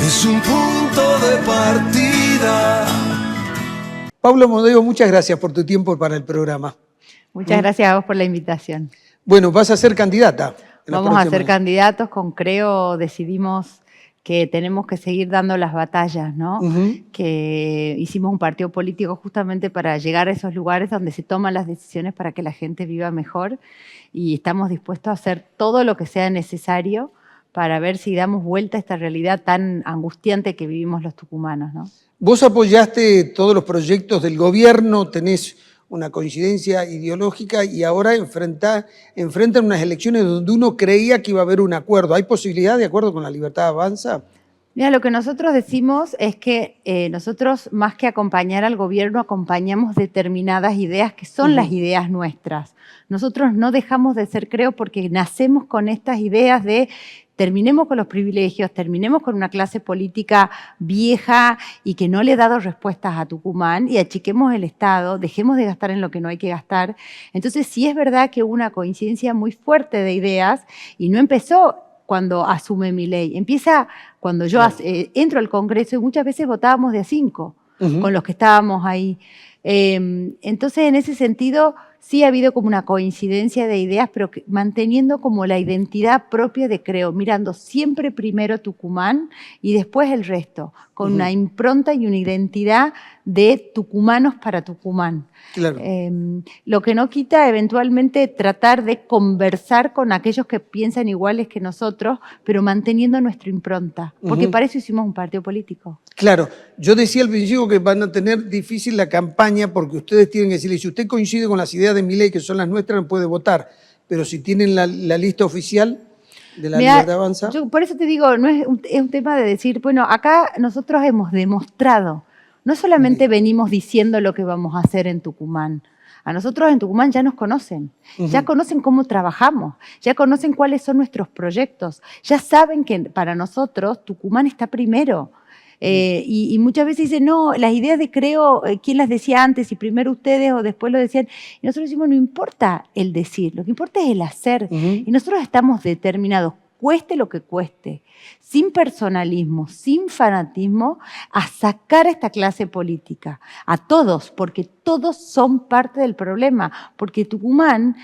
es un punto de partida. Pablo Amodeo, muchas gracias por tu tiempo para el programa. Muchas gracias a vos por la invitación. Bueno, vas a ser candidata. Vamos a ser candidatos. Con Creo decidimos que tenemos que seguir dando las batallas, ¿no? Que hicimos un partido político justamente para llegar a esos lugares donde se toman las decisiones para que la gente viva mejor, y estamos dispuestos a hacer todo lo que sea necesario para ver si damos vuelta a esta realidad tan angustiante que vivimos los tucumanos, ¿no? Vos apoyaste todos los proyectos del gobierno, tenés una coincidencia ideológica y ahora enfrentan unas elecciones donde uno creía que iba a haber un acuerdo. ¿Hay posibilidad de acuerdo con La Libertad Avanza? Mira, lo que nosotros decimos es que nosotros, más que acompañar al gobierno, acompañamos determinadas ideas que son las ideas nuestras. Nosotros no dejamos de ser Creo porque nacemos con estas ideas de terminemos con los privilegios, terminemos con una clase política vieja y que no le ha dado respuestas a Tucumán, y achiquemos el Estado, dejemos de gastar en lo que no hay que gastar. Entonces sí es verdad que hubo una coincidencia muy fuerte de ideas, y no empezó cuando asume Milei, empieza cuando yo entro al Congreso, y muchas veces votábamos de a 5 con los que estábamos ahí. Entonces, en ese sentido, sí ha habido como una coincidencia de ideas, pero manteniendo como la identidad propia de Creo, mirando siempre primero Tucumán y después el resto, con una impronta y una identidad de tucumanos para Tucumán. Claro. Lo que no quita eventualmente tratar de conversar con aquellos que piensan iguales que nosotros, pero manteniendo nuestra impronta, porque para eso hicimos un partido político. Claro, yo decía al principio que van a tener difícil la campaña porque ustedes tienen que decirle, si usted coincide con las ideas de Milei, que son las nuestras, no puede votar, pero si tienen la lista oficial de La Libertad Avanza. Yo por eso te digo, no es un tema de decir, bueno, acá nosotros hemos demostrado, no solamente venimos diciendo lo que vamos a hacer en Tucumán. A nosotros en Tucumán ya nos conocen, ya conocen cómo trabajamos, ya conocen cuáles son nuestros proyectos, ya saben que para nosotros Tucumán está primero. Y muchas veces dicen, no, las ideas de Creo, ¿quién las decía antes? Si primero ustedes o después lo decían. Y nosotros decimos, no importa el decir, lo que importa es el hacer. Y nosotros estamos determinados, cueste lo que cueste, sin personalismo, sin fanatismo, a sacar a esta clase política, a todos, porque todos son parte del problema, porque Tucumán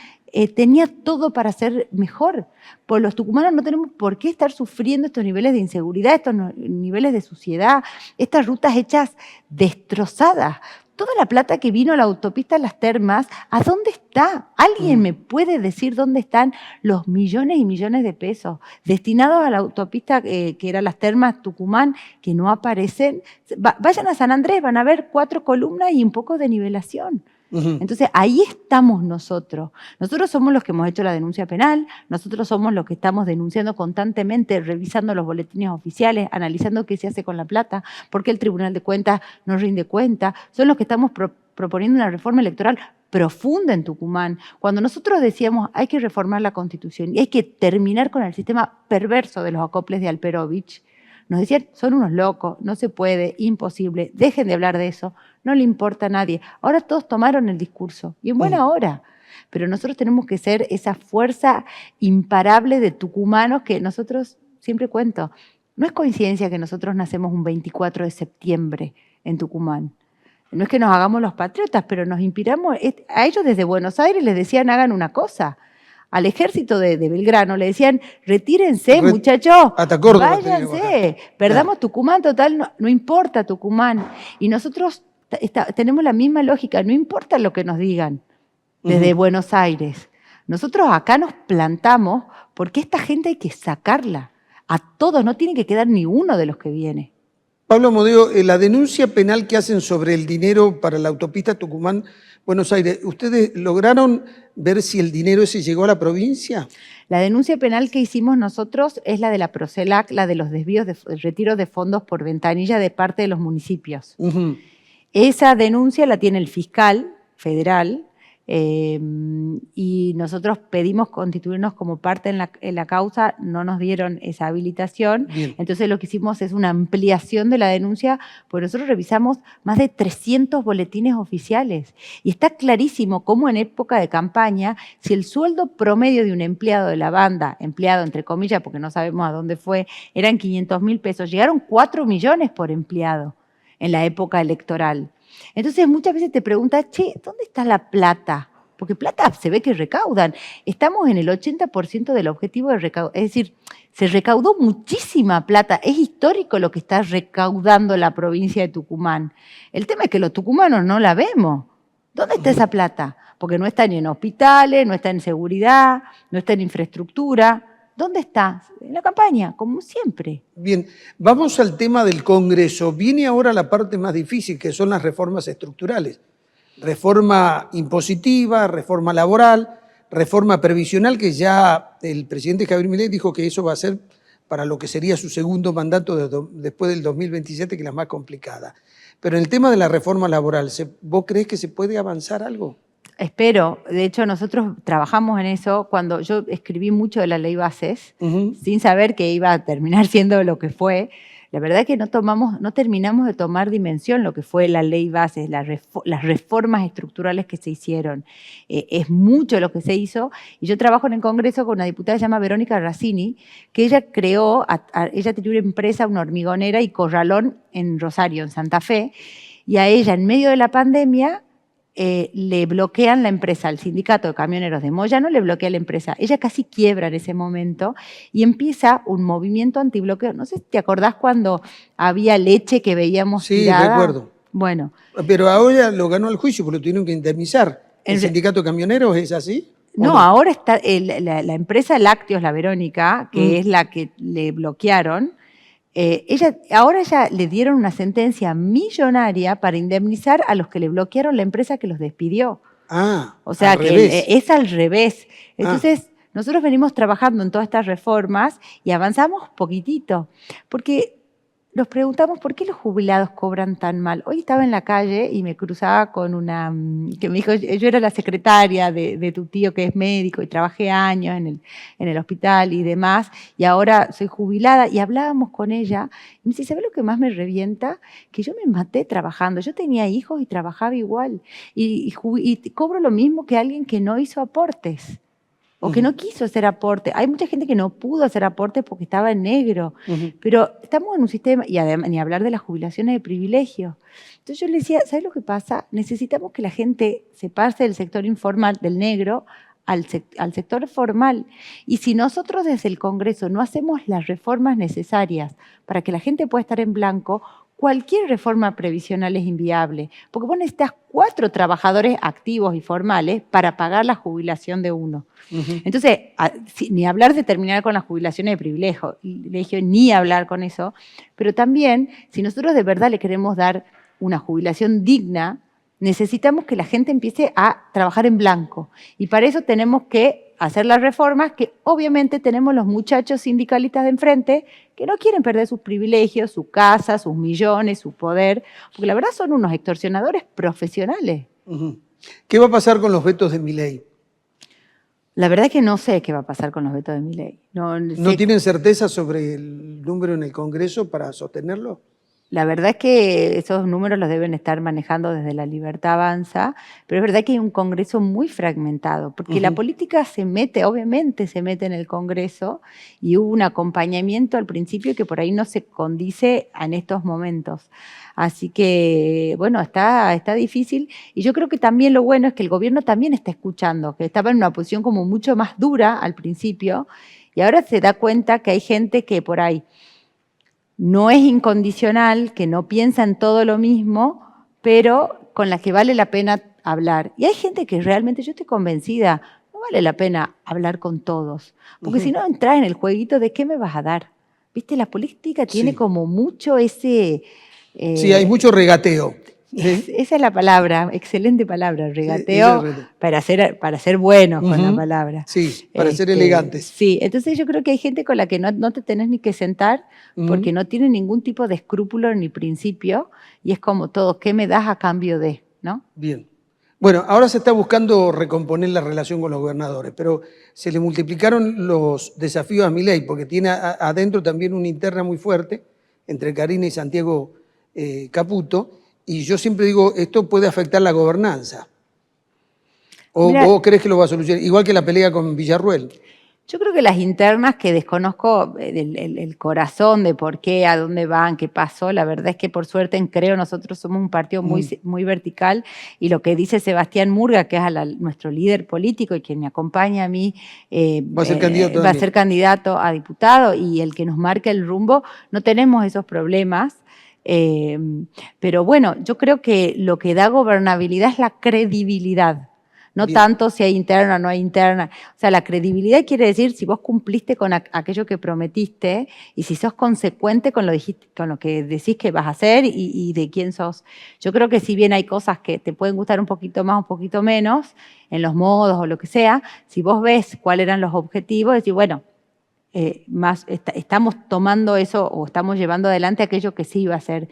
tenía todo para ser mejor. Pues los tucumanos no tenemos por qué estar sufriendo estos niveles de inseguridad, estos niveles de suciedad, estas rutas hechas destrozadas. Toda la plata que vino a la autopista Las Termas, ¿a dónde está? ¿Alguien me puede decir dónde están los millones y millones de pesos destinados a la autopista que era Las Termas Tucumán, que no aparecen? Vayan a San Andrés, van a ver 4 columnas y un poco de nivelación. Entonces ahí estamos nosotros. Nosotros somos los que hemos hecho la denuncia penal, nosotros somos los que estamos denunciando constantemente, revisando los boletines oficiales, analizando qué se hace con la plata, por qué el Tribunal de Cuentas no rinde cuenta. Son los que estamos proponiendo una reforma electoral profunda en Tucumán. Cuando nosotros decíamos hay que reformar la Constitución y hay que terminar con el sistema perverso de los acoples de Alperovich, nos decían, son unos locos, no se puede, imposible, dejen de hablar de eso, no le importa a nadie. Ahora todos tomaron el discurso, y en buena hora. Pero nosotros tenemos que ser esa fuerza imparable de tucumanos que nosotros, siempre cuento, no es coincidencia que nosotros nacemos un 24 de septiembre en Tucumán. No es que nos hagamos los patriotas, pero nos inspiramos. A ellos desde Buenos Aires les decían, hagan una cosa. Al ejército de Belgrano le decían, retírense, muchachos, váyanse, perdamos Tucumán, total, no importa Tucumán. Y nosotros tenemos la misma lógica, no importa lo que nos digan desde Buenos Aires. Nosotros acá nos plantamos porque esta gente hay que sacarla. A todos, no tiene que quedar ni uno de los que viene. Pablo Amodeo, la denuncia penal que hacen sobre el dinero para la autopista Tucumán-Buenos Aires, ¿ustedes lograron ver si el dinero ese llegó a la provincia? La denuncia penal que hicimos nosotros es la de la Procelac, la de los desvíos de retiro de fondos por ventanilla de parte de los municipios. Esa denuncia la tiene el fiscal federal, y nosotros pedimos constituirnos como parte en la causa, no nos dieron esa habilitación. Bien. Entonces lo que hicimos es una ampliación de la denuncia, porque nosotros revisamos más de 300 boletines oficiales y está clarísimo cómo en época de campaña, si el sueldo promedio de un empleado de la banda, empleado entre comillas porque no sabemos a dónde fue, eran 500.000 pesos, llegaron 4 millones por empleado en la época electoral. Entonces muchas veces te preguntas, che, ¿dónde está la plata? Porque plata se ve que recaudan. Estamos en el 80% del objetivo de recaudo. Es decir, se recaudó muchísima plata. Es histórico lo que está recaudando la provincia de Tucumán. El tema es que los tucumanos no la vemos. ¿Dónde está esa plata? Porque no está ni en hospitales, no está en seguridad, no está en infraestructura. ¿Dónde está? En la campaña, como siempre. Bien, vamos al tema del Congreso. Viene ahora la parte más difícil, que son las reformas estructurales. Reforma impositiva, reforma laboral, reforma previsional, que ya el presidente Javier Milei dijo que eso va a ser para lo que sería su segundo mandato después del 2027, que es la más complicada. Pero en el tema de la reforma laboral, ¿vos creés que se puede avanzar algo? Espero. De hecho, nosotros trabajamos en eso cuando yo escribí mucho de la ley Bases, sin saber que iba a terminar siendo lo que fue. La verdad es que no terminamos de tomar dimensión lo que fue la ley Bases, las reformas estructurales que se hicieron. Es mucho lo que se hizo. Y yo trabajo en el Congreso con una diputada que se llama Verónica Racini, que ella creó, ella tenía una empresa, una hormigonera y corralón en Rosario, en Santa Fe, y a ella, en medio de la pandemia, le bloquean la empresa, al sindicato de camioneros de Moyano le bloquea la empresa. Ella casi quiebra en ese momento y empieza un movimiento antibloqueo. No sé si te acordás cuando había leche que veíamos tirada. Sí, recuerdo. Bueno. Pero ahora lo ganó el juicio porque lo tuvieron que indemnizar. ¿El sindicato de camioneros es así? No, ahora está la empresa Lácteos, la Verónica, que es la que le bloquearon. Ahora ya le dieron una sentencia millonaria para indemnizar a los que le bloquearon la empresa que los despidió. O sea que es al revés. Entonces, nosotros venimos trabajando en todas estas reformas y avanzamos poquitito. Porque nos preguntamos por qué los jubilados cobran tan mal. Hoy estaba en la calle y me cruzaba con una que me dijo, yo era la secretaria de tu tío que es médico y trabajé años en el hospital y demás, y ahora soy jubilada, y hablábamos con ella, y me dice, ¿sabes lo que más me revienta? Que yo me maté trabajando, yo tenía hijos y trabajaba igual, y cobro lo mismo que alguien que no hizo aportes. O que no quiso hacer aporte. Hay mucha gente que no pudo hacer aportes porque estaba en negro. Pero estamos en un sistema, y además ni hablar de las jubilaciones de privilegio. Entonces yo le decía, ¿sabes lo que pasa? Necesitamos que la gente se pase del sector informal, del negro, al sector formal. Y si nosotros desde el Congreso no hacemos las reformas necesarias para que la gente pueda estar en blanco, cualquier reforma previsional es inviable, porque vos necesitas 4 trabajadores activos y formales para pagar la jubilación de uno. Entonces, ni hablar de terminar con las jubilaciones de privilegio, ni hablar con eso, pero también, si nosotros de verdad le queremos dar una jubilación digna, necesitamos que la gente empiece a trabajar en blanco. Y para eso tenemos que hacer las reformas que obviamente tenemos los muchachos sindicalistas de enfrente que no quieren perder sus privilegios, su casa, sus millones, su poder, porque la verdad son unos extorsionadores profesionales. ¿Qué va a pasar con los vetos de Milei? La verdad es que no sé qué va a pasar con los vetos de Milei. ¿No tienen certeza sobre el número en el Congreso para sostenerlo? La verdad es que esos números los deben estar manejando desde La Libertad Avanza, pero es verdad que hay un Congreso muy fragmentado, porque la política obviamente se mete en el Congreso, y hubo un acompañamiento al principio que por ahí no se condice en estos momentos. Así que, bueno, está difícil, y yo creo que también lo bueno es que el gobierno también está escuchando, que estaba en una posición como mucho más dura al principio, y ahora se da cuenta que hay gente que por ahí no es incondicional, que no piensa en todo lo mismo, pero con la que vale la pena hablar. Y hay gente que realmente, yo estoy convencida, no vale la pena hablar con todos, porque si no entras en el jueguito de ¿qué me vas a dar? ¿Viste? La política tiene como mucho ese... sí, hay mucho regateo. Esa es la palabra, excelente palabra, regateo, para ser buenos con la palabra. Sí, para ser elegantes. Sí, entonces yo creo que hay gente con la que no te tenés ni que sentar porque no tiene ningún tipo de escrúpulo ni principio, y es como todo, ¿qué me das a cambio de? ¿No? Bien. Bueno, ahora se está buscando recomponer la relación con los gobernadores, pero se le multiplicaron los desafíos a Milei, porque tiene adentro también una interna muy fuerte entre Karina y Santiago Caputo, y yo siempre digo, esto puede afectar la gobernanza. ¿O Mira, vos crees que lo va a solucionar? Igual que la pelea con Villarruel. yo creo que las internas, que desconozco el corazón de por qué, a dónde van, qué pasó, la verdad es que por suerte en Creo nosotros somos un partido muy vertical, y lo que dice Sebastián Murga, que es nuestro líder político y quien me acompaña a mí, Va a ser candidato va a ser candidato a diputado, y el que nos marque el rumbo, no tenemos esos problemas. Pero bueno, yo creo que lo que da gobernabilidad es la credibilidad. No Bien. tanto si hay interna o no hay interna. O sea, la credibilidad quiere decir si vos cumpliste con aquello que prometiste y si sos consecuente con lo que decís que vas a hacer y de quién sos. Yo creo que si bien hay cosas que te pueden gustar un poquito más o un poquito menos, en los modos o lo que sea, si vos ves cuáles eran los objetivos, decís, bueno, estamos tomando eso o estamos llevando adelante aquello que sí iba a ser.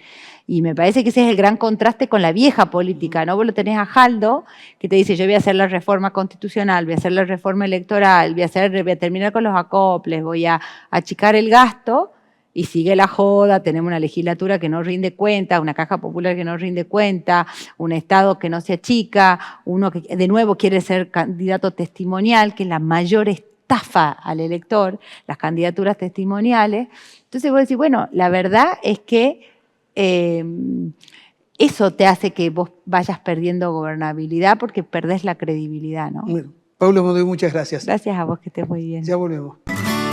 Y me parece que ese es el gran contraste con la vieja política, ¿no? Vos lo tenés a Jaldo, que te dice, yo voy a hacer la reforma constitucional, voy a hacer la reforma electoral, voy a terminar con los acoples, voy a achicar el gasto, y sigue la joda, tenemos una legislatura que no rinde cuenta, una caja popular que no rinde cuenta, un Estado que no se achica, uno que de nuevo quiere ser candidato testimonial, que es la mayor estafa al elector, las candidaturas testimoniales. Entonces vos decís, bueno, la verdad es que eso te hace que vos vayas perdiendo gobernabilidad porque perdés la credibilidad, ¿no? Bueno, Pablo Mondoy, muchas gracias. Gracias a vos, que estés muy bien. Ya volvemos.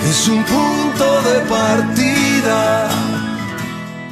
Es un punto de partida